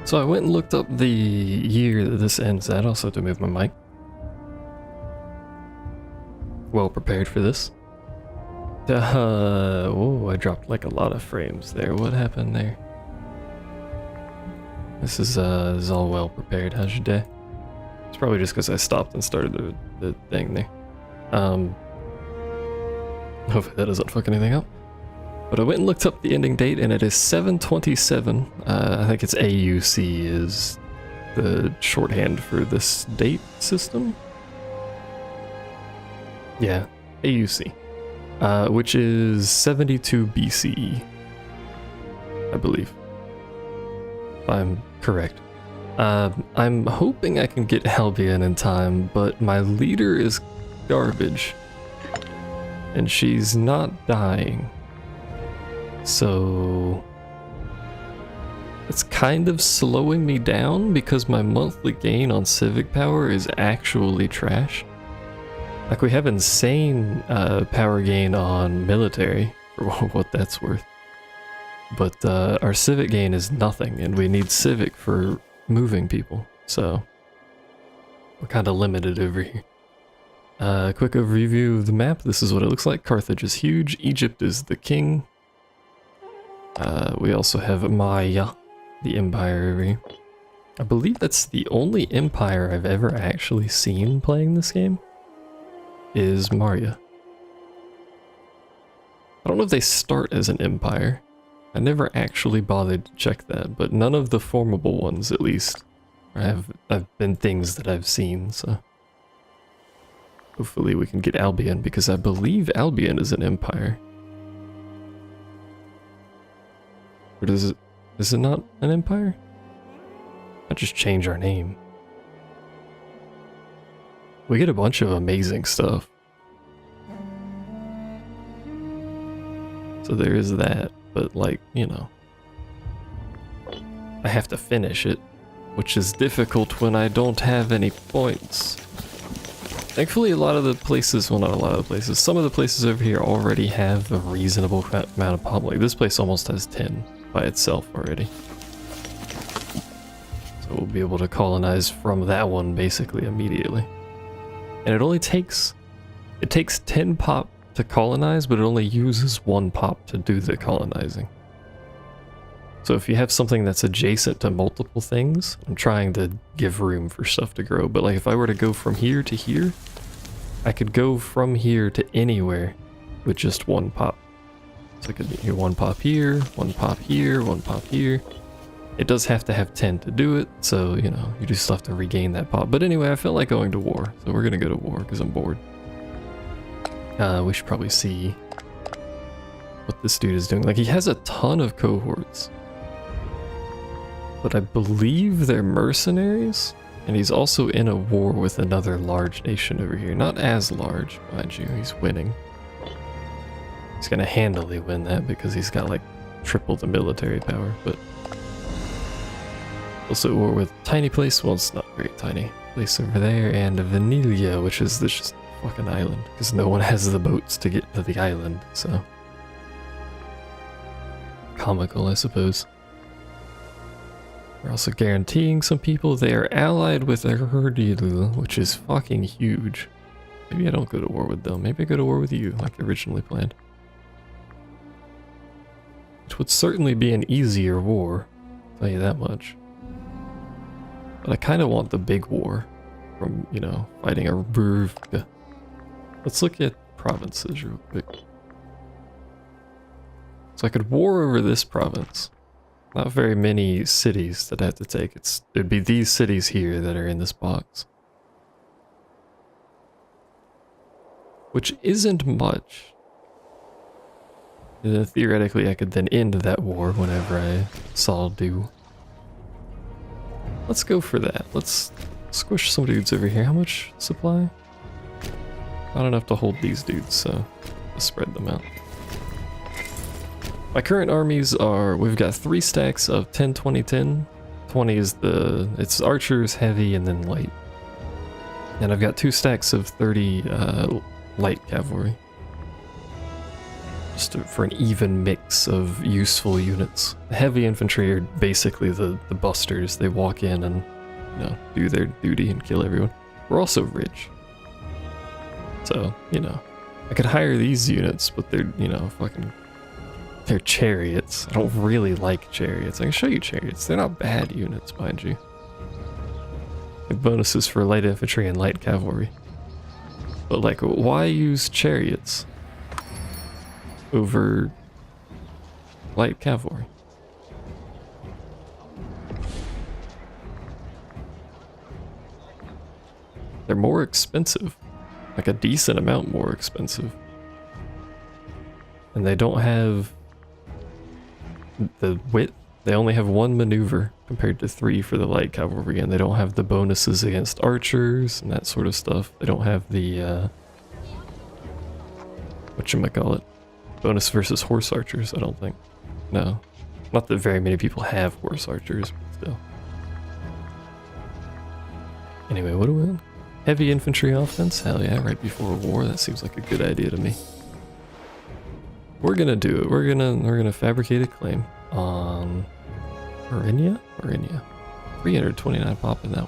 So I went and looked up the year that this ends at. Also to move my mic. Well prepared for this. Oh, I dropped like a lot of frames there. What happened there? This is all well prepared. How's your day? It's probably just because I stopped and started the thing there. Hopefully that doesn't fuck anything up. But I went and looked up the ending date, and it is 7/27. I think it's AUC is the shorthand for this date system. Yeah, AUC. Which is 72 BCE, I believe. If I'm correct. I'm hoping I can get Albion in time, but my leader is garbage. And she's not dying. So it's kind of slowing me down because my monthly gain on civic power is actually trash. Like, we have insane power gain on military, for what that's worth. But our civic gain is nothing, and we need civic for moving people, so we're kind of limited over here. Quick overview of the map. This is what it looks like. Carthage is huge. Egypt is the king. We also have Maya, the empire over here. I believe that's the only empire I've ever actually seen playing this game. Is Maria. I don't know if they start as an empire. I never actually bothered to check that, but none of the formable ones, at least, have been things that I've seen, so hopefully we can get Albion, because I believe Albion is an empire. Or is it not an empire? I'll just change our name. We get a bunch of amazing stuff. So there is that, but like, you know, I have to finish it, which is difficult when I don't have any points. Thankfully, a lot of the places, well, not a lot of the places, some of the places over here already have a reasonable amount of pop. Like, this place almost has 10 by itself already. So we'll be able to colonize from that one basically immediately. And it only takes, 10 pop to colonize, but it only uses 1 pop to do the colonizing. So if you have something that's adjacent to multiple things, I'm trying to give room for stuff to grow, but like if I were to go from here to here, I could go from here to anywhere with just 1 pop. So I could do 1 pop here, 1 pop here, 1 pop here. It does have to have 10 to do it, so, you know, you just have to regain that pop. But anyway, I felt like going to war, so we're gonna go to war because I'm bored. We should probably see what this dude is doing. Like, he has a ton of cohorts, but I believe they're mercenaries, and he's also in a war with another large nation over here. Not as large, mind you, he's winning. He's gonna handily win that because he's got like triple the military power, but also war with tiny place. Well, it's not very tiny. Place over there, and Vanilla, which is this just fucking island, because no one has the boats to get to the island, so comical, I suppose. We're also guaranteeing some people they are allied with Erdil, which is fucking huge. Maybe I don't go to war with them. Maybe I go to war with you, like originally planned. Which would certainly be an easier war, I'll tell you that much. But I kind of want the big war from, you know, fighting a Burvka. Let's look at provinces real quick. So I could war over this province. Not very many cities that I have to take. It'd be these cities here that are in this box. Which isn't much. Theoretically, I could then end that war whenever I saw due. Let's go for that. Let's squish some dudes over here. How much supply? Not enough to hold these dudes, so let's spread them out. My current armies are, we've got 3 stacks of 10, 20, 10. 20 is it's archers, heavy, and then light. And I've got 2 stacks of 30 light cavalry. just for an even mix of useful units. The heavy infantry are basically the busters. They walk in and, you know, do their duty and kill everyone. We're also rich. So, you know, I could hire these units, but they're, you know, they're chariots. I don't really like chariots. I can show you chariots. They're not bad units, mind you. They have bonuses for light infantry and light cavalry. But like, why use chariots over light cavalry? They're more expensive, like a decent amount more expensive. And they don't have the width. They only have 1 maneuver compared to 3 for the light cavalry, and they don't have the bonuses against archers and that sort of stuff. They don't have the, whatchamacallit, bonus versus horse archers, I don't think. No. Not that very many people have horse archers, but still. Anyway, what do we want? Heavy infantry offense? Hell yeah, right before a war. That seems like a good idea to me. We're gonna do it. We're gonna fabricate a claim on Pritania? 329 pop in that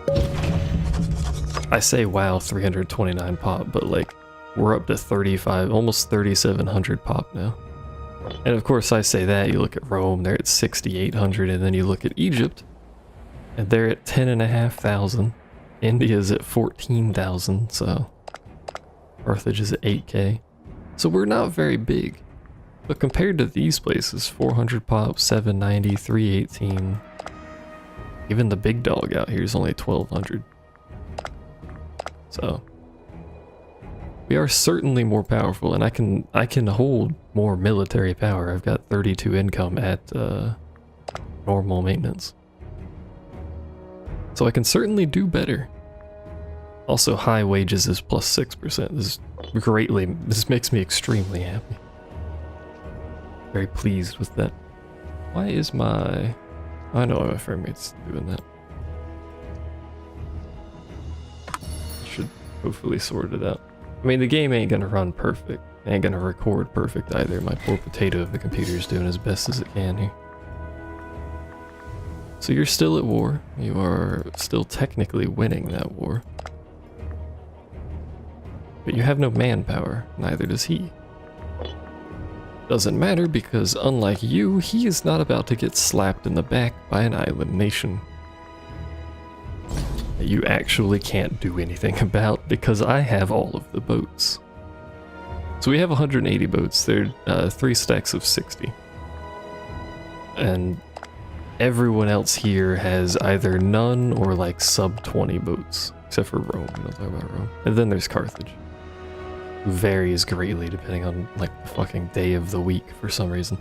one. I say wow, 329 pop, but like we're up to 35, almost 3,700 pop now. And of course I say that, you look at Rome, they're at 6,800, and then you look at Egypt, and they're at 10,500. India's at 14,000, so Carthage is at 8k. So we're not very big. But compared to these places, 400 pop, 790, 318. Even the big dog out here is only 1,200. So we are certainly more powerful, and I can hold more military power. I've got 32 income at normal maintenance. So I can certainly do better. Also, high wages is plus 6%. This makes me extremely happy. Very pleased with that. Why is my... I know my frame rate's doing that. Should hopefully sort it out. I mean, the game ain't gonna run perfect. Ain't gonna record perfect either. My poor potato of the computer is doing as best as it can here. So you're still at war. You are still technically winning that war. But you have no manpower, neither does he. Doesn't matter because unlike you, he is not about to get slapped in the back by an island nation that you actually can't do anything about because I have all of the boats. So we have 180 boats. They're 3 stacks of 60. And everyone else here has either none or like sub 20 boats, except for Rome. We'll talk about Rome. And then there's Carthage. Varies greatly depending on like the fucking day of the week for some reason.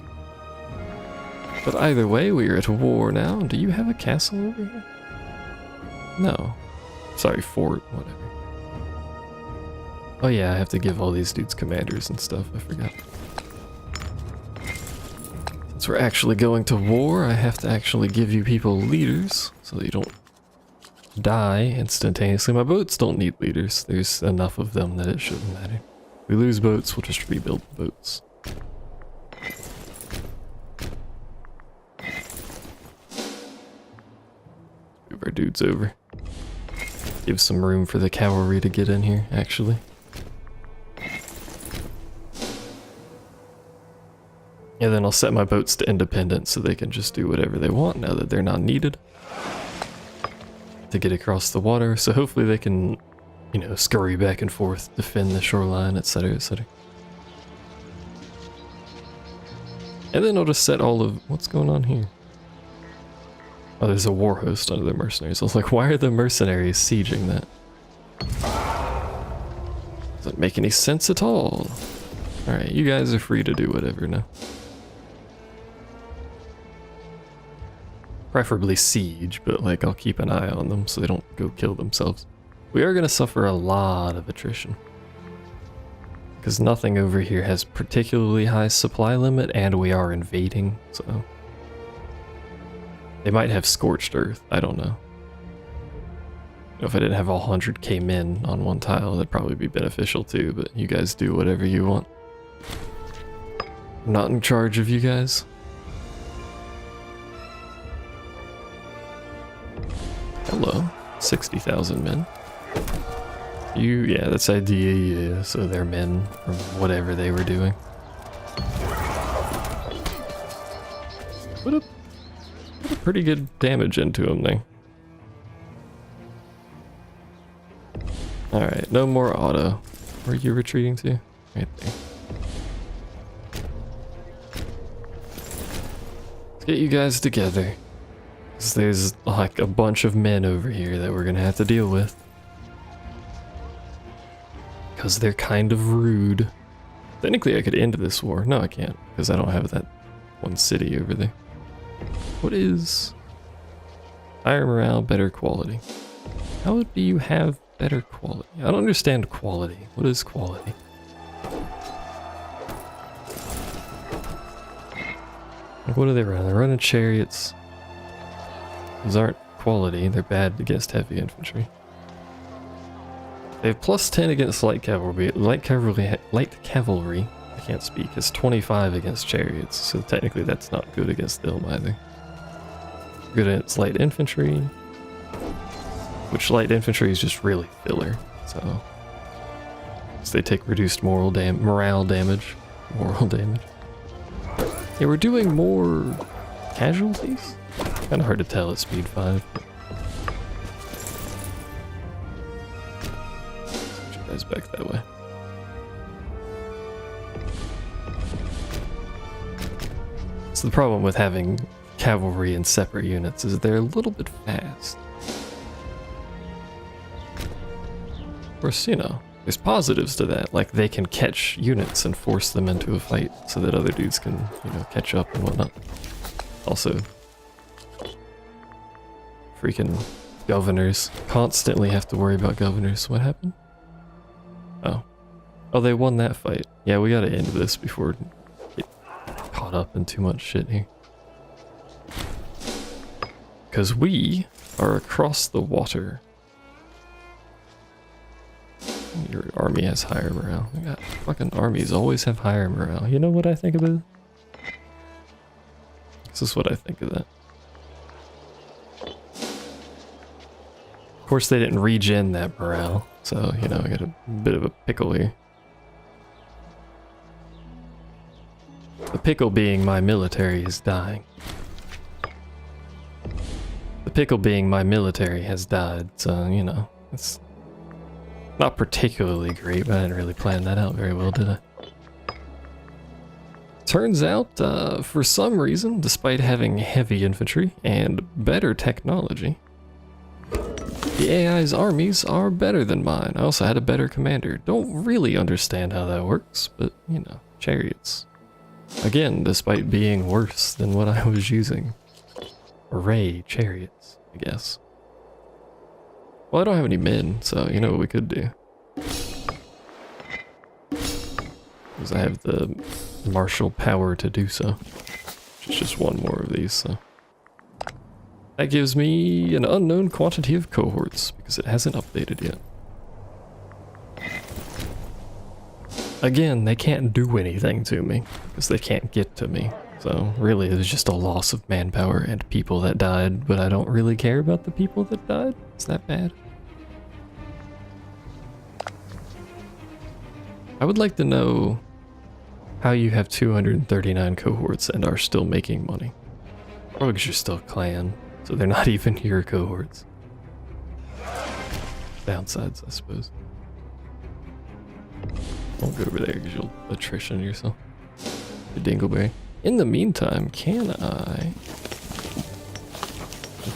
But either way, we are at war now. Do you have a castle over here? No. Sorry, fort, whatever. Oh yeah, I have to give all these dudes commanders and stuff, I forgot. Since we're actually going to war, I have to actually give you people leaders so that you don't die instantaneously. My boats don't need leaders. There's enough of them that it shouldn't matter. We lose boats, we'll just rebuild the boats. Move our dudes over. Give some room for the cavalry to get in here, actually. And then I'll set my boats to independent so they can just do whatever they want now that they're not needed to get across the water. So hopefully they can, you know, scurry back and forth, defend the shoreline, etc., etc. And then I'll just set all of... What's going on here? Oh, there's a war host under the mercenaries. I was like, why are the mercenaries sieging that? Doesn't make any sense at all. Alright, you guys are free to do whatever now. Preferably siege, but like I'll keep an eye on them so they don't go kill themselves. We are going to suffer a lot of attrition. Because nothing over here has particularly high supply limit, and we are invading, so... They might have scorched earth, I don't know. If I didn't have all 100k men on one tile, that'd probably be beneficial too, but you guys do whatever you want. I'm not in charge of you guys. Hello, 60,000 men. Yeah, that's idea, yeah, so they're men from whatever they were doing. Put a pretty good damage into them there. Alright, no more auto. Where are you retreating to? Right there. Let's get you guys together. Because there's like a bunch of men over here that we're gonna have to deal with. Because they're kind of rude. Technically I could end this war. No, I can't, because I don't have that one city over there. What is higher morale, better quality? How do you have better quality? I don't understand quality. What is quality? Like, what do they run? They're running chariots. Those aren't quality. They're bad against heavy infantry. They have +10 against light cavalry. Light cavalry, I can't speak, is 25 against chariots. So technically that's not good against them either. Good against light infantry. Which light infantry is just really filler, so they take reduced morale damage. Yeah, we're doing more casualties? Kinda hard to tell at speed 5. Switch you guys back that way. So the problem with having cavalry in separate units is they're a little bit fast. Of course, you know, there's positives to that, like they can catch units and force them into a fight so that other dudes can, you know, catch up and whatnot. Also, freaking governors constantly have to worry about governors. What happened? Oh. Oh, they won that fight. Yeah, we gotta end this before we get caught up in too much shit here. Because we are across the water. Your army has higher morale. We got fucking armies always have higher morale. You know what I think of it? This is what I think of that. Of course they didn't regen that morale, so you know I got a bit of a pickle here. The pickle being my military is dying. The pickle being my military has died, so you know, it's not particularly great, but I didn't really plan that out very well, did I? Turns out, for some reason, despite having heavy infantry and better technology, the AI's armies are better than mine. I also had a better commander. Don't really understand how that works, but, you know, chariots. Again, despite being worse than what I was using. Array chariots, I guess. Well, I don't have any men, so you know what we could do. Because I have the martial power to do so. It's just one more of these, so. That gives me an unknown quantity of cohorts, because it hasn't updated yet. Again, they can't do anything to me, because they can't get to me. So really it was just a loss of manpower and people that died, but I don't really care about the people that died. Is that bad? I would like to know how you have 239 cohorts and are still making money. Probably because you're still a clan, so they're not even your cohorts. Downsides, I suppose. Don't go over there because you'll attrition yourself. The Dingleberry. In the meantime, can I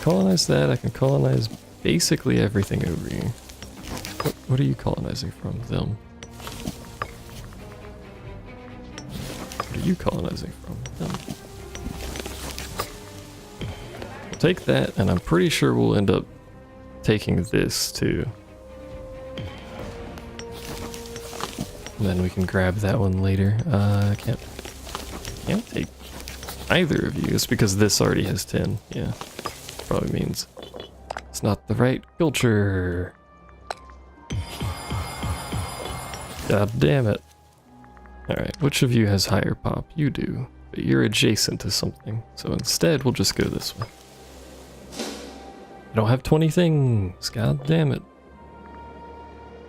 colonize that? I can colonize basically everything over here. What are you colonizing from? Them. What are you colonizing from? Them. We'll take that, and I'm pretty sure we'll end up taking this too. And then we can grab that one later. I can't take either of you. It's because this already has 10. Yeah, probably means It's not the right culture. God damn it. Alright, which of you has higher pop? You do, but you're adjacent to something. So instead, we'll just go this way. I don't have 20 things. God damn it.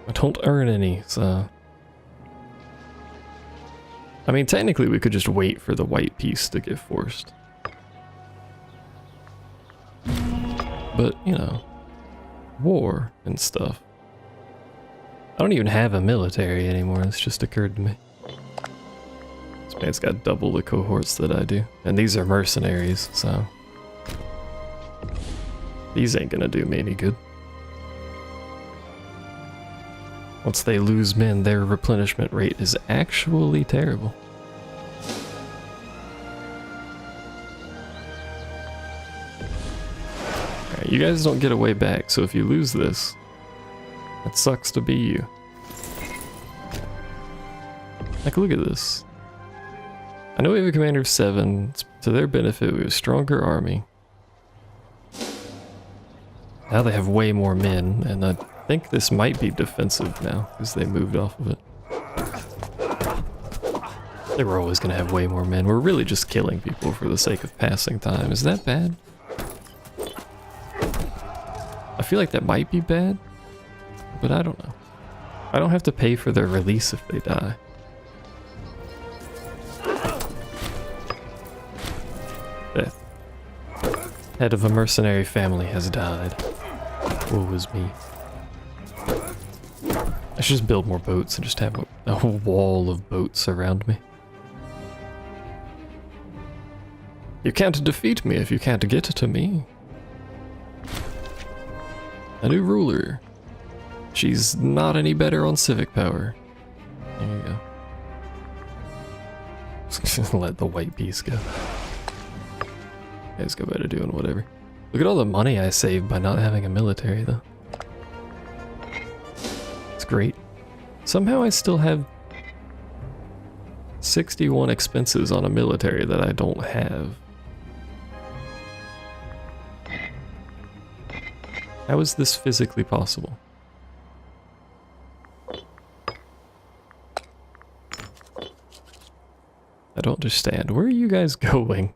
I don't earn any, so... I mean, technically we could just wait for the white piece to get forced. But, you know, war and stuff. I don't even have a military anymore, it's just occurred to me. This man's got double the cohorts that I do. And these are mercenaries, so... these ain't gonna do me any good. Once they lose men, their replenishment rate is actually terrible. Alright, you guys don't get a way back, so if you lose this, it sucks to be you. Like, look at this. I know we have a commander of 7. It's to their benefit, we have a stronger army. Now they have way more men, and I think this might be defensive now, because they moved off of it. They were always going to have way more men. We're really just killing people for the sake of passing time. Is that bad? I feel like that might be bad, but I don't know. I don't have to pay for their release if they die. Death. Head of a mercenary family has died. Woe is me. I should just build more boats and just have a whole wall of boats around me. You can't defeat me if you can't get to me. A new ruler. She's not any better on civic power. There you go. Just let the white piece go. Guys go back to doing whatever. Look at all the money I saved by not having a military though. It's great. Somehow I still have 61 expenses on a military that I don't have. How is this physically possible? I don't understand. Where are you guys going?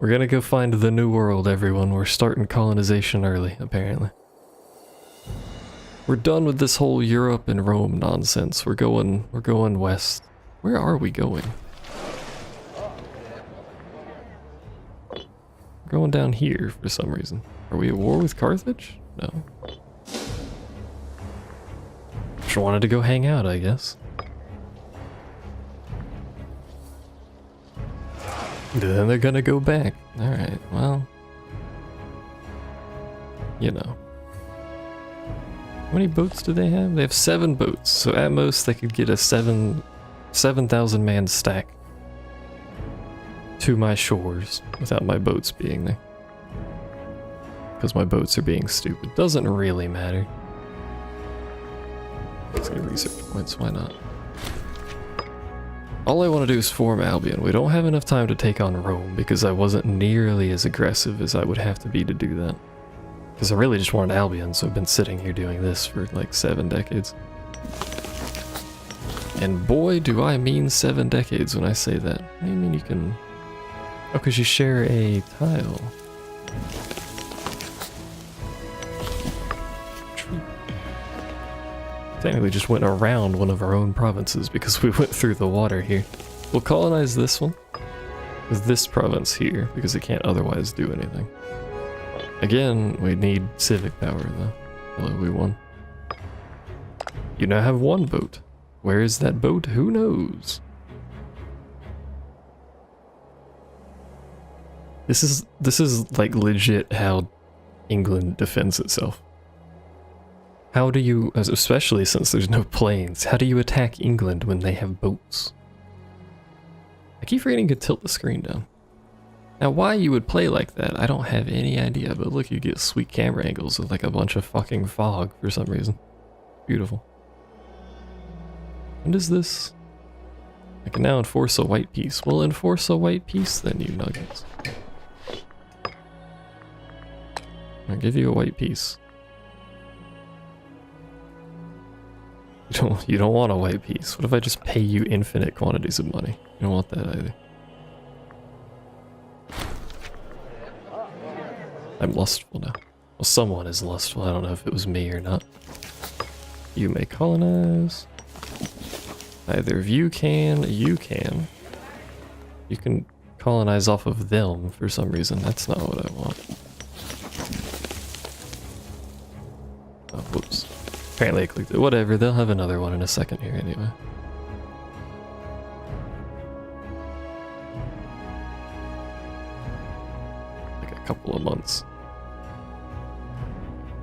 We're gonna go find the new world, everyone. We're starting colonization early, apparently. We're done with this whole Europe and Rome nonsense. We're going west. Where are we going? We're going down here for some reason. Are we at war with Carthage? No. Just wanted to go hang out, I guess. Then they're gonna go back. Alright, well. You know. How many boats do they have? They have 7 boats, so at most they could get a 7,000 man stack to my shores without my boats being there. Because my boats are being stupid. Doesn't really matter. Let's get research points, why not? All I want to do is form Albion. We don't have enough time to take on Rome because I wasn't nearly as aggressive as I would have to be to do that. Because I really just wanted Albion, so I've been sitting here doing this for like 7 decades. And boy, do I mean 7 decades when I say that. What do you mean you can... Oh, because you share a tile. Technically just went around one of our own provinces because we went through the water here. We'll colonize this one with this province here because it can't otherwise do anything. Again, we need civic power though. Hello, we won. You now have 1 boat. Where is that boat? Who knows? This is like legit how England defends itself. How do you, especially since there's no planes, how do you attack England when they have boats? I keep forgetting to tilt the screen down. Now why you would play like that, I don't have any idea, but look, you get sweet camera angles with like a bunch of fucking fog for some reason. Beautiful. When does this? I can now enforce a white piece. Well, enforce a white piece then, you nuggets. I'll give you a white piece. You don't want a white piece. What if I just pay you infinite quantities of money? You don't want that either. I'm lustful now. Well, someone is lustful. I don't know if it was me or not. You may colonize. Either of you can. You can. You can colonize off of them for some reason. That's not what I want. Oh, whoops. Apparently I clicked it. Whatever, they'll have another one in a second here anyway. Like a couple of months.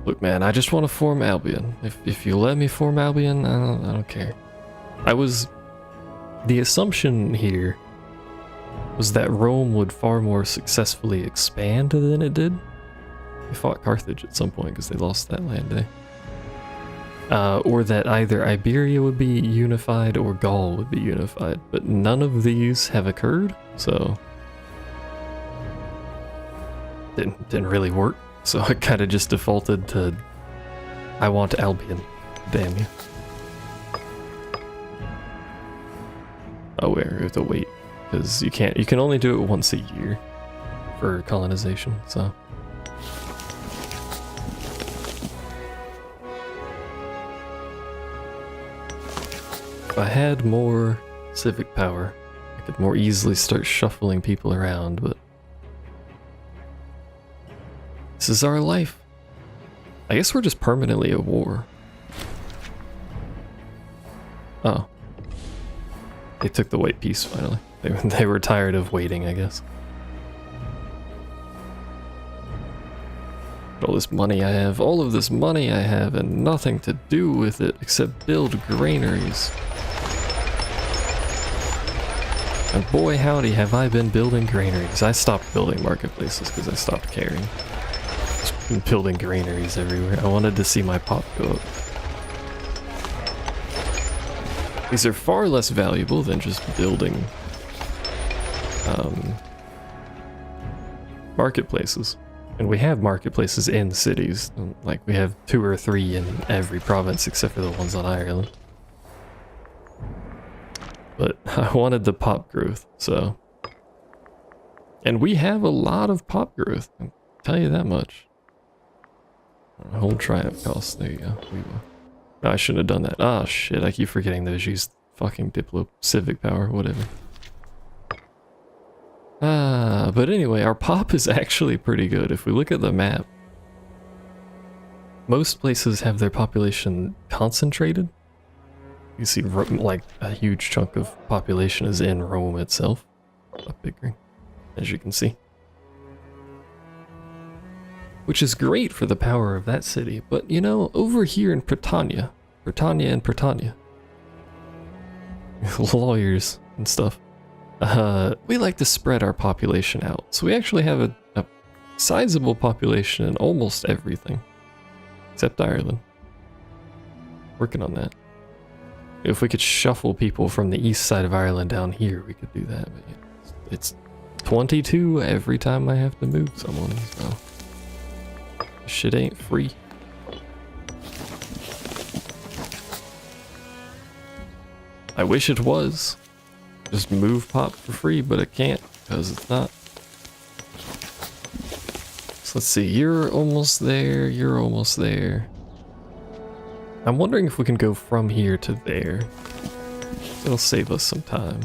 Look, man, I just want to form Albion. If you let me form Albion, I don't care. The assumption here was that Rome would far more successfully expand than it did. They fought Carthage at some point because they lost that land, eh? Or that either Iberia would be unified or Gaul would be unified, but none of these have occurred, so didn't really work. So I kind of just defaulted to I want Albion. Damn you. Oh, wait, we have to wait because you can only do it once a year for colonization. So. If I had more civic power, I could more easily start shuffling people around, but this is our life. I guess we're just permanently at war. Oh. They took the white piece finally. They were tired of waiting, I guess. All this money I have, all of this money I have, and nothing to do with it except build granaries. And boy howdy have I been building granaries. I stopped building marketplaces because I stopped caring. Just been building granaries everywhere. I wanted to see my pop go up. These are far less valuable than just building marketplaces. And we have marketplaces in cities. Like we have 2 or 3 in every province except for the ones on Ireland. But I wanted the pop growth, so. And we have a lot of pop growth, I'll tell you that much. Hold triumph cost, there you go. We will. No, I shouldn't have done that. Ah, shit, I keep forgetting those use fucking Diplo civic power, whatever. But anyway, our pop is actually pretty good. If we look at the map, most places have their population concentrated. You see, like, a huge chunk of population is in Rome itself. A big ring, as you can see. Which is great for the power of that city, but you know, over here in Pritania, lawyers and stuff, we like to spread our population out. So we actually have a sizable population in almost everything, except Ireland. Working on that. If we could shuffle people from the east side of Ireland down here, we could do that. But you know, it's 22 every time I have to move someone, so shit ain't free. I wish it was. Just move pop for free, but it can't, because it's not. So let's see, you're almost there, you're almost there. I'm wondering if we can go from here to there. It'll save us some time.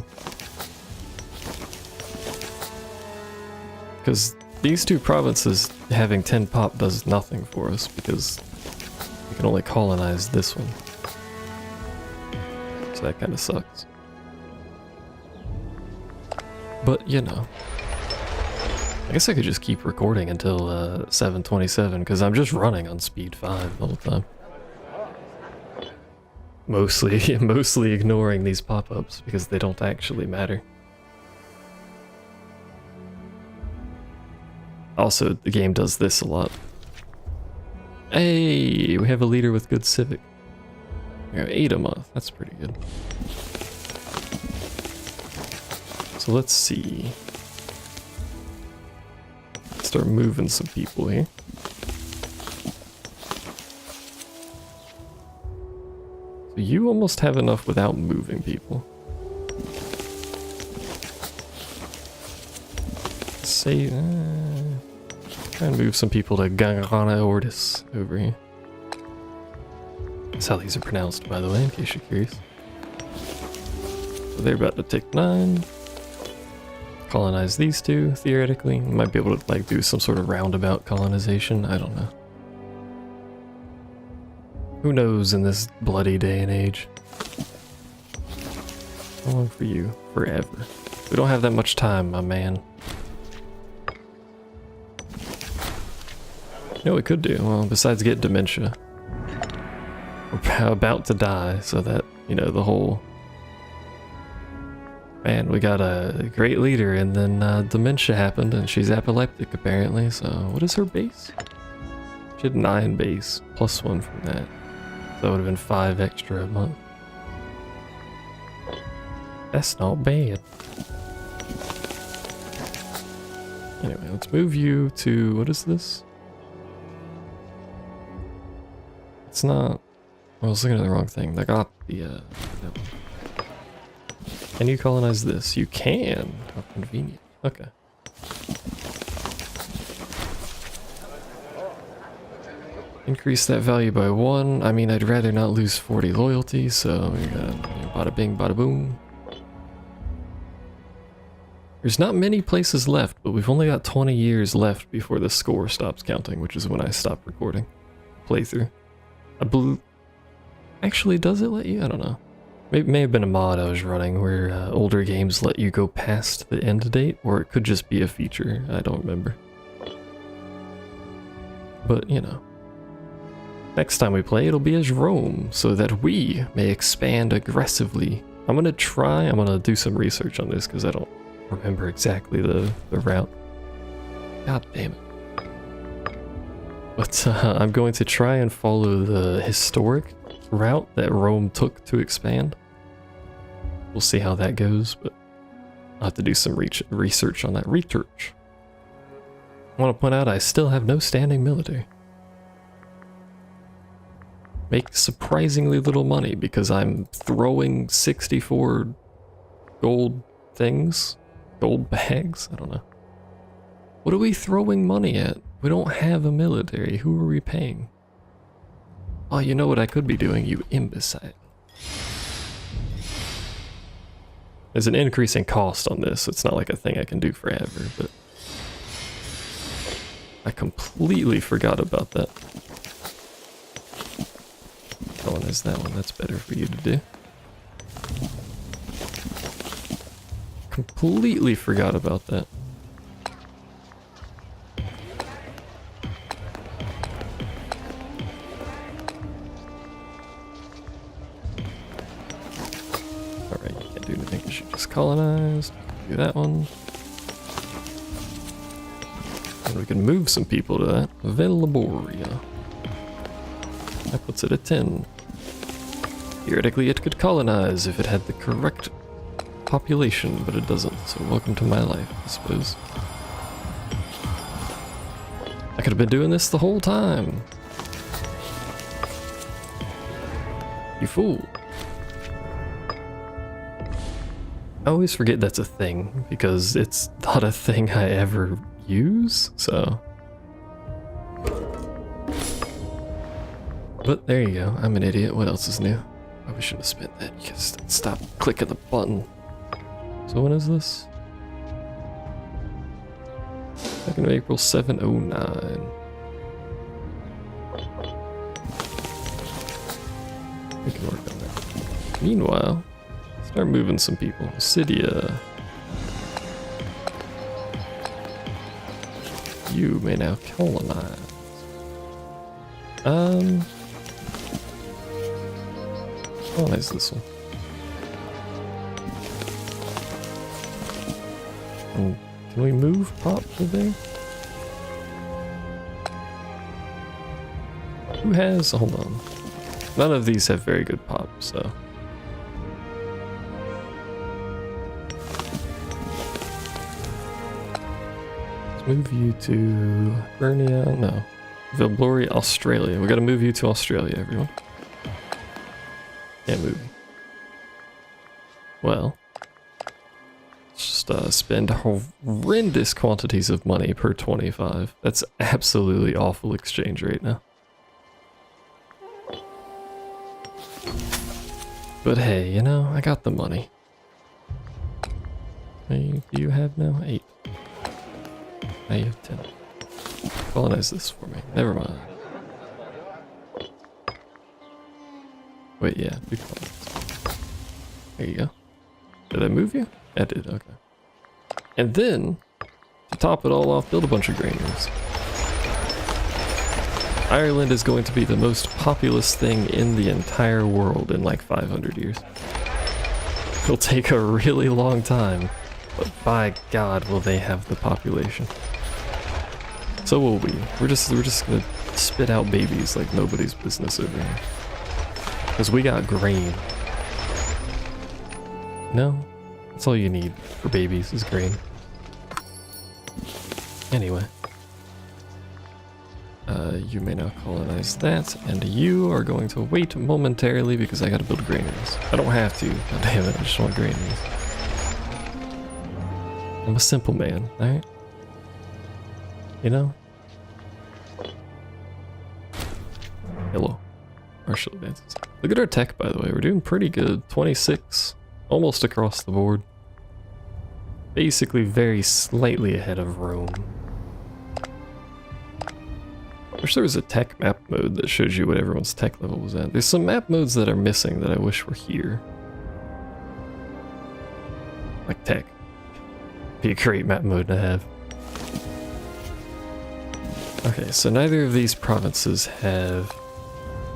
Because these 2 provinces having 10 pop does nothing for us, because we can only colonize this one. So that kind of sucks. But, you know. I guess I could just keep recording until 7:27, because I'm just running on speed 5 the whole time. Mostly ignoring these pop-ups because they don't actually matter. Also, the game does this a lot. Hey, we have a leader with good civic. We have 8 a month, that's pretty good. So let's see. Start moving some people here. You almost have enough without moving people. Say, try and move some people to Gangana Ordis over here. That's how these are pronounced, by the way, in case you're curious. So they're about to take 9. Colonize these two, theoretically. Might be able to like do some sort of roundabout colonization, I don't know. Who knows in this bloody day and age? How long for you? Forever. We don't have that much time, my man. You know what we could do? Well, besides get dementia. We're about to die, so that, you know, the whole... Man, we got a great leader, and then dementia happened, and she's epileptic apparently, so... What is her base? She had 9 base, plus 1 from that. So that would have been 5 extra a month. That's not bad. Anyway, let's move you to... What is this? It's not... I was looking at the wrong thing. I got the... that one. Can you colonize this? You can. How convenient. Okay. Increase that value by 1. I mean, I'd rather not lose 40 loyalty, so we got bada bing, bada boom. There's not many places left, but we've only got 20 years left before the score stops counting, which is when I stop recording. Playthrough. I believe... Actually, does it let you? I don't know. It may have been a mod I was running where older games let you go past the end date, or it could just be a feature. I don't remember. But, you know. Next time we play, it'll be as Rome, so that we may expand aggressively. I'm gonna do some research on this, because I don't remember exactly the route. God damn it. But I'm going to try and follow the historic route that Rome took to expand. We'll see how that goes, but I'll have to do some research on that. Research. I want to point out I still have no standing military. Make surprisingly little money because I'm throwing 64 gold things? Gold bags? I don't know. What are we throwing money at? We don't have a military. Who are we paying? Oh, you know what I could be doing, you imbecile. There's an increasing cost on this. It's not like a thing I can do forever, but... I completely forgot about that. Colonize that one, that's better for you to do. Completely forgot about that. Alright, you can't do anything, you should just colonize. Do that one. And we can move some people to that. Velaboria. That puts it at 10. Theoretically, it could colonize if it had the correct population, but it doesn't, so welcome to my life, I suppose. I could have been doing this the whole time. You fool. I always forget that's a thing, because it's not a thing I ever use, so... But there you go, I'm an idiot. What else is new? Probably should have spent that. You just stop clicking the button. So when is this? 2nd of April, 709. We can work on that. Meanwhile, start moving some people. Cydia. You may now colonize. Colonize this one. And can we move pop to there? Who has... hold on. None of these have very good pop, so... Let's move you to... Pritania? No. Velaboria, Australia. We gotta move you to Australia, everyone. Can't move you. Well, let's just spend horrendous quantities of money per 25. That's absolutely awful exchange rate now. But hey, you know, I got the money. How many do you have now? 8. Now you have 10. Colonize this for me. Never mind. Wait, yeah, do colonize. There you go. Did I move you? I did, okay. And then, to top it all off, build a bunch of granaries. Ireland is going to be the most populous thing in the entire world in like 500 years. It'll take a really long time, but by God will they have the population. So will we. We're just gonna spit out babies like nobody's business over here. Because we got grain. No, that's all you need for babies is grain. Anyway. You may now colonize that, and you are going to wait momentarily because I gotta build granaries. I don't have to, god damn it, I just want granaries. I'm a simple man, alright? You know? Hello. Martial advances. Look at our tech, by the way, we're doing pretty good. 26, almost across the board. Basically very slightly ahead of Rome. I wish there was a tech map mode that shows you what everyone's tech level was at. There's some map modes that are missing that I wish were here. Like tech. Be a great map mode to have. Okay, so neither of these provinces have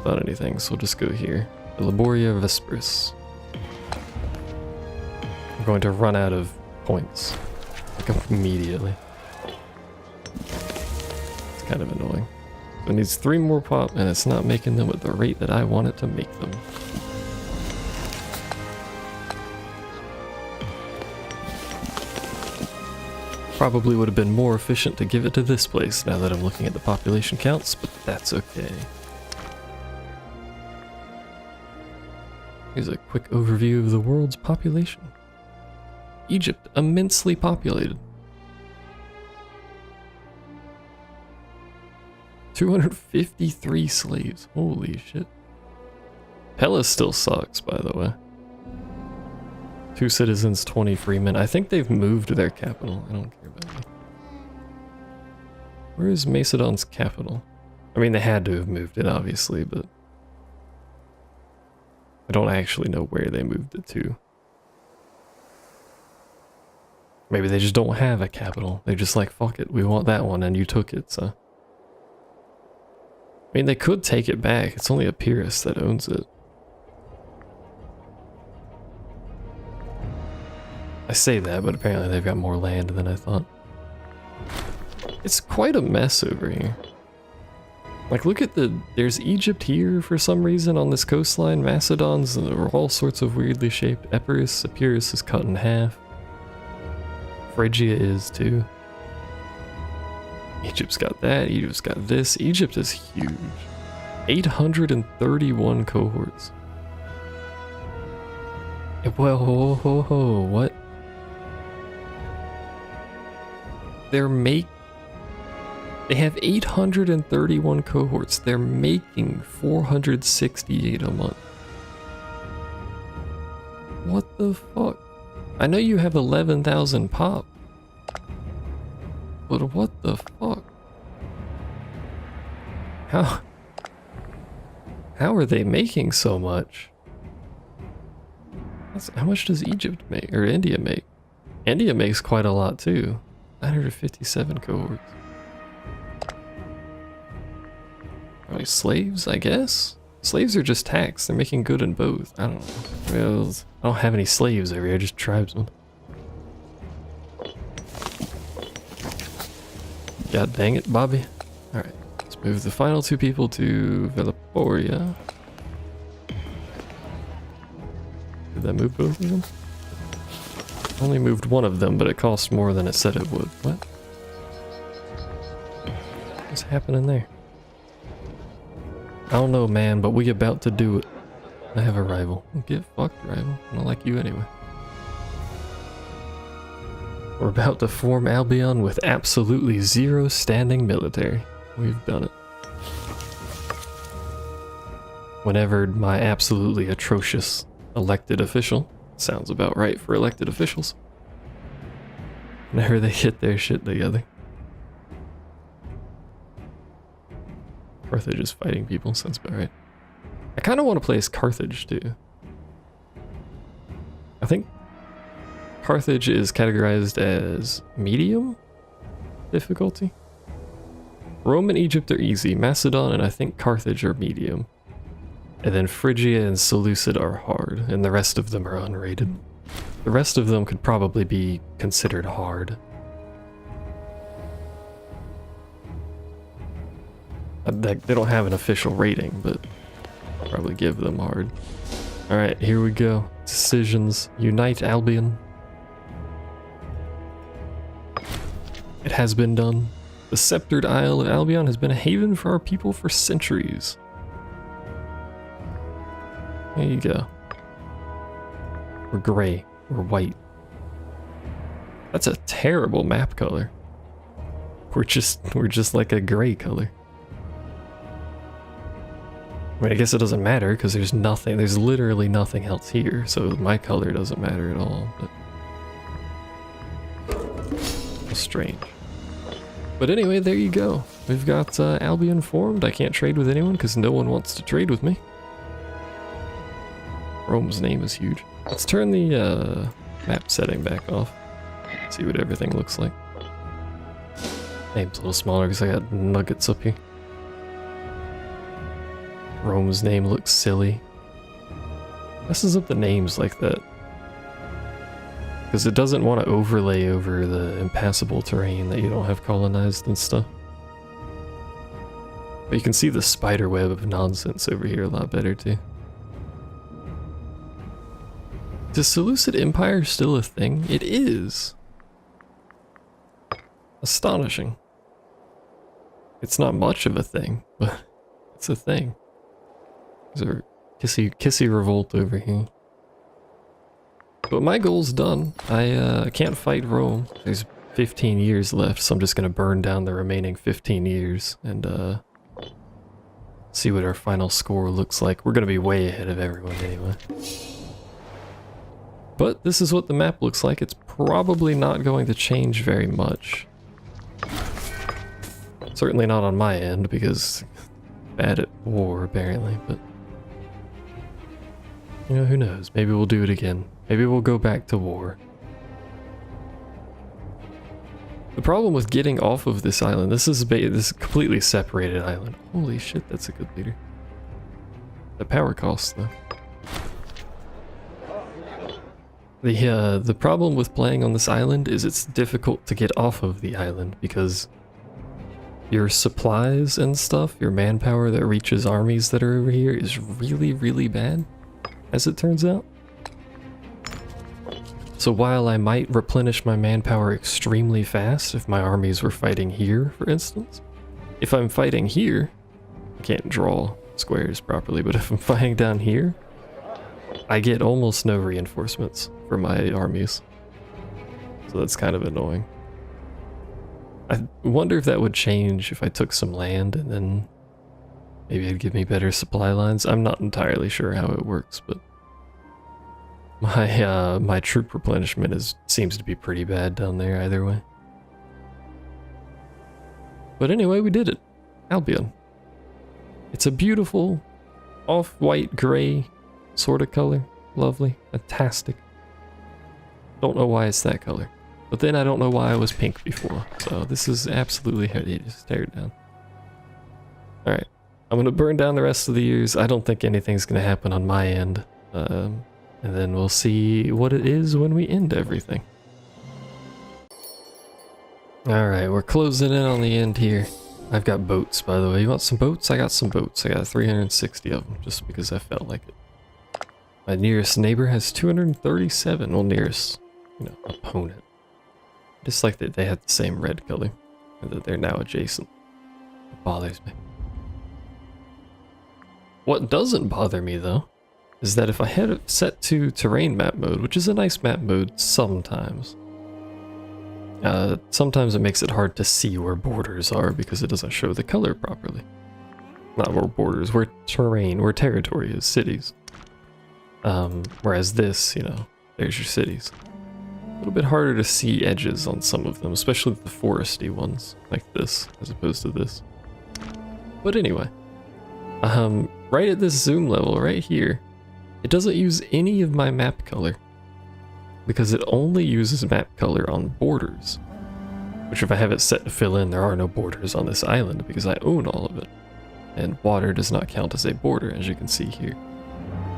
done anything, so we'll just go here. Laboria Vespris. I'm going to run out of points. Like immediately. It's kind of annoying. It needs 3 more pop, and it's not making them at the rate that I want it to make them. Probably would have been more efficient to give it to this place now that I'm looking at the population counts, but that's okay. Here's a quick overview of the world's population. Egypt, immensely populated. 253 slaves. Holy shit. Pella still sucks, by the way. 2 citizens, 20 freemen. I think they've moved their capital. I don't care about it. Where is Macedon's capital? I mean, they had to have moved it, obviously, but I don't actually know where they moved it to. Maybe they just don't have a capital. They're just like, fuck it, we want that one, and you took it, so. I mean, they could take it back. It's only Epirus that owns it. I say that, but apparently they've got more land than I thought. It's quite a mess over here. Like, look at there's Egypt here for some reason on this coastline. Macedon's are all sorts of weirdly shaped. Epirus is cut in half. Phrygia is too. Egypt's got that, Egypt's got this. Egypt is huge. 831 cohorts. Well, what? They have 831 cohorts. They're making 468 a month. What the fuck? I know you have 11,000 pop. But what the fuck? How are they making so much? How much does Egypt make, or India make? India makes quite a lot too. 957 cohorts. Probably slaves, I guess? Slaves are just taxed. They're making good in both. I don't know. Well, I don't have any slaves over here, just tribesmen. God dang it, Bobby. Alright, let's move the final 2 people to Velaporia. Did that move both of them? Only moved one of them, but it cost more than it said it would. What? What's happening there? I don't know, man, but we about to do it. I have a rival. Get fucked, rival. I don't like you anyway. We're about to form Albion with absolutely zero standing military. We've done it. Whenever my absolutely atrocious elected official, sounds about right for elected officials, whenever they get their shit together. Carthage is fighting people, sounds about right. I kind of want to play as Carthage too. I think Carthage is categorized as medium difficulty. Rome and Egypt are easy. Macedon and I think Carthage are medium. And then Phrygia and Seleucid are hard, and the rest of them are unrated. The rest of them could probably be considered hard. They don't have an official rating, but I'll probably give them hard. Alright, here we go. Decisions. Unite Albion. It has been done. The sceptered Isle of Albion has been a haven for our people for centuries. There you go. We're gray. We're white. That's a terrible map color. We're just like a gray color. I mean, I guess it doesn't matter because there's literally nothing else here, so my color doesn't matter at all, but strange. But anyway, there you go. We've got Albion formed. I can't trade with anyone because no one wants to trade with me. Rome's name is huge. Let's turn the map setting back off. See what everything looks like. Name's a little smaller because I got nuggets up here. Rome's name looks silly. Messes up the names like that. Because it doesn't want to overlay over the impassable terrain that you don't have colonized and stuff. But you can see the spider web of nonsense over here a lot better too. Is Seleucid Empire still a thing? It is. Astonishing. It's not much of a thing, but it's a thing. There's a kissy revolt over here. But my goal's done. I can't fight Rome. There's 15 years left, so I'm just gonna burn down the remaining 15 years and see what our final score looks like. We're gonna be way ahead of everyone anyway. But this is what the map looks like. It's probably not going to change very much. Certainly not on my end, because bad at war apparently, but you know, who knows? Maybe we'll do it again. Maybe we'll go back to war. The problem with getting off of this island, this is a completely separated island. Holy shit, that's a good leader. The power costs though. The problem with playing on this island is it's difficult to get off of the island because your supplies and stuff, your manpower that reaches armies that are over here is really, really bad, as it turns out. So while I might replenish my manpower extremely fast if my armies were fighting here, for instance, if I'm fighting here, I can't draw squares properly, but if I'm fighting down here, I get almost no reinforcements for my armies. So that's kind of annoying. I wonder if that would change if I took some land and then maybe it'd give me better supply lines. I'm not entirely sure how it works, but my troop replenishment seems to be pretty bad down there either way. But anyway, we did it. Albion. It's a beautiful off-white gray sort of color. Lovely. Fantastic. Don't know why it's that color. But then I don't know why it was pink before. So this is absolutely hideous. Tear it down. Alright. I'm going to burn down the rest of the years. I don't think anything's going to happen on my end. And then we'll see what it is when we end everything. Alright, we're closing in on the end here. I've got boats, by the way. You want some boats? I got some boats. I got 360 of them, just because I felt like it. My nearest neighbor has 237. Well, nearest, opponent. Just like that they had the same red color, and that they're now adjacent. It bothers me. What doesn't bother me, though, is that if I had it set to terrain map mode, which is a nice map mode sometimes, sometimes it makes it hard to see where borders are because it doesn't show the color properly. Not where borders, where terrain, where territory is, cities. Whereas this, you know, there's your cities. A little bit harder to see edges on some of them, especially the foresty ones, like this, as opposed to this. But anyway, right at this zoom level, right here, it doesn't use any of my map color, because it only uses map color on borders. Which if I have it set to fill in, there are no borders on this island, because I own all of it. And water does not count as a border, as you can see here.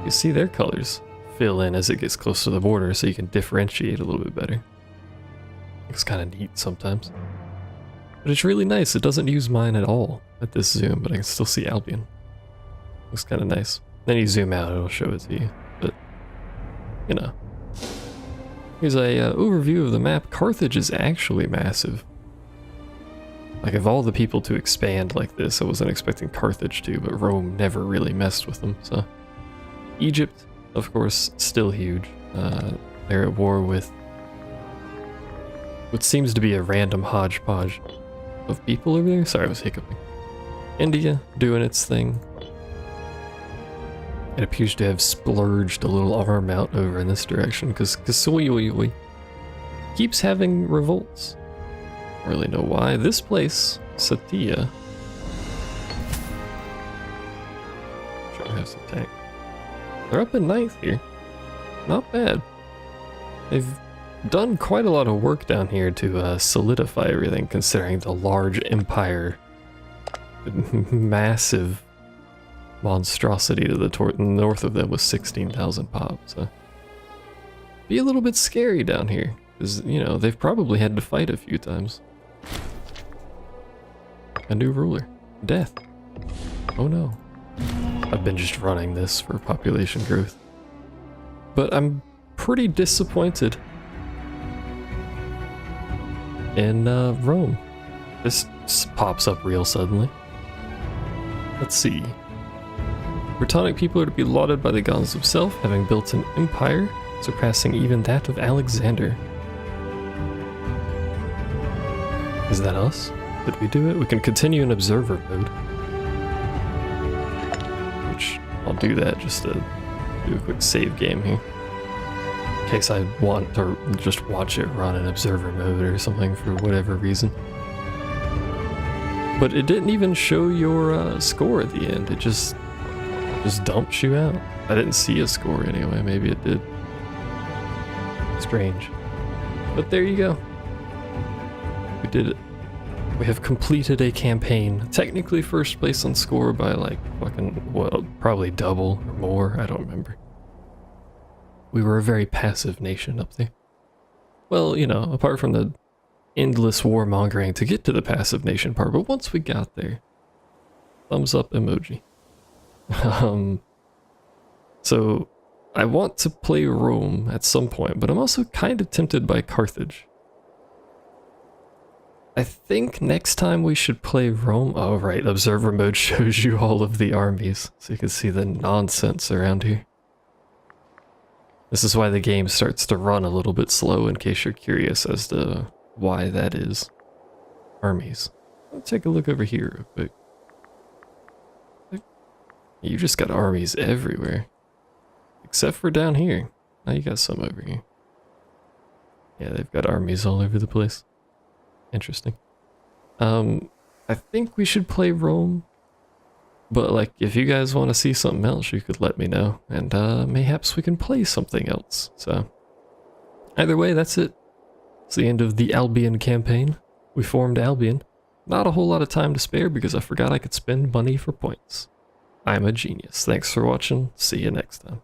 You see their colors fill in as it gets close to the border, so you can differentiate a little bit better. It's kind of neat sometimes. But it's really nice. It doesn't use mine at all at this zoom, but I can still see Albion. Looks kind of nice. Then you zoom out, it'll show it to you. But, you know. Here's a overview of the map. Carthage is actually massive. Like, of all the people to expand like this, I wasn't expecting Carthage to, but Rome never really messed with them, so. Egypt, of course, still huge. They're at war with what seems to be a random hodgepodge of people over there. Sorry, I was hiccuping. India doing its thing. It appears to have splurged a little arm out over in this direction because Kasoi keeps having revolts. Don't really know why. This place, Satya. Sure, I have some tank. They're up in 9th here. Not bad. They've done quite a lot of work down here to solidify everything, considering the large empire, massive monstrosity to the north of them was 16,000 pop. So be a little bit scary down here, because you know they've probably had to fight a few times. A new ruler, death. Oh no. I've been just running this for population growth. But I'm pretty disappointed in Rome. This pops up real suddenly. Let's see. Britannic people are to be lauded by the gods themselves, having built an empire surpassing even that of Alexander. Is that us? Did we do it? We can continue in observer mode. Which, I'll do that just to do a quick save game here. In case I want to just watch it run in observer mode or something for whatever reason. But it didn't even show your score at the end. It just dumps you out. I didn't see a score anyway. Maybe it did. Strange. But there you go. We did it. We have completed a campaign. Technically first place on score by like fucking, well, probably double or more. I don't remember. We were a very passive nation up there. Well, you know, apart from the endless warmongering to get to the passive nation part, but once we got there, thumbs up emoji. So I want to play Rome at some point, but I'm also kind of tempted by Carthage. I think next time we should play Rome. Oh right, observer mode shows you all of the armies, so you can see the nonsense around here. This is why the game starts to run a little bit slow, in case you're curious as to why that is. Armies. Let's take a look over here real quick. You just got armies everywhere. Except for down here. Now you got some over here. Yeah, they've got armies all over the place. Interesting. I think we should play Rome. But like, if you guys want to see something else, you could let me know. And mayhaps we can play something else. So, either way, that's it. It's the end of the Albion campaign. We formed Albion. Not a whole lot of time to spare because I forgot I could spend money for points. I'm a genius. Thanks for watching. See you next time.